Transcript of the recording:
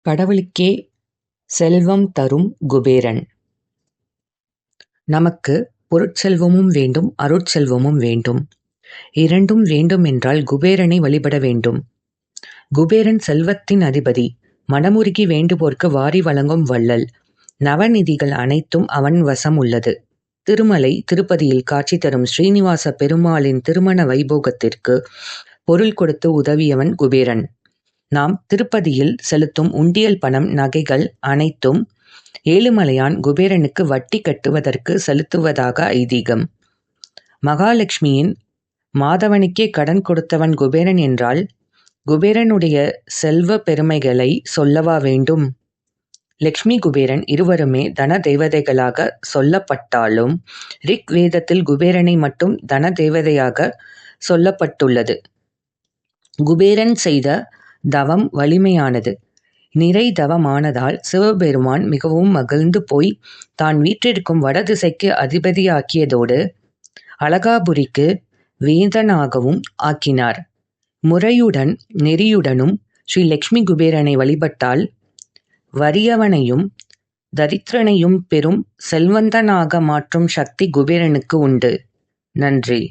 கடவுளுக்கே செல்வம் தரும் குபேரன். நமக்கு பொருட்செல்வமும் வேண்டும், அருட்செல்வமும் வேண்டும். இரண்டும் வேண்டுமென்றால் குபேரனை வழிபட வேண்டும். குபேரன் செல்வத்தின் அதிபதி. மனமுருகி வேண்டுவோர்க்கு வாரி வழங்கும் வள்ளல். நவநிதிகள் அனைத்தும் அவன் வசம் உள்ளது. திருமலை திருப்பதியில் காட்சி தரும் ஸ்ரீனிவாச பெருமாளின் திருமண வைபோகத்திற்கு பொருள் கொடுத்து உதவியவன் குபேரன். நாம் திருப்பதியில் செலுத்தும் உண்டியல் பணம், நகைகள் அனைத்தும் ஏழுமலையான் குபேரனுக்கு வட்டி கட்டுவதற்கு செலுத்துவதாக ஐதீகம். மகாலட்சுமியின் மாதவனுக்கே கடன் கொடுத்தவன் குபேரன் என்றால் குபேரனுடைய செல்வ பெருமைகளை சொல்லவா வேண்டும்? லட்சுமி குபேரன் இருவருமே தன தேவதைகளாக சொல்லப்பட்டாலும் ரிக் வேதத்தில் குபேரனை மட்டும் தன தேவதையாக சொல்லப்பட்டுள்ளது. குபேரன் செய்த தவம் வலிமையானது. நிறை தவமானதால் சிவபெருமான் மிகவும் மகிழ்ந்து போய் தான் வீற்றிருக்கும் வடதிசைக்கு அதிபதியாக்கியதோடு அழகாபுரிக்கு வேந்தனாகவும் ஆக்கினார். முறையுடன் நெறியுடனும் ஸ்ரீ லட்சுமி குபேரனை வழிபட்டால் வறியவனையும் தரித்திரனையும் பெரும் செல்வந்தனாக மாற்றும் சக்தி குபேரனுக்கு உண்டு. நன்றி.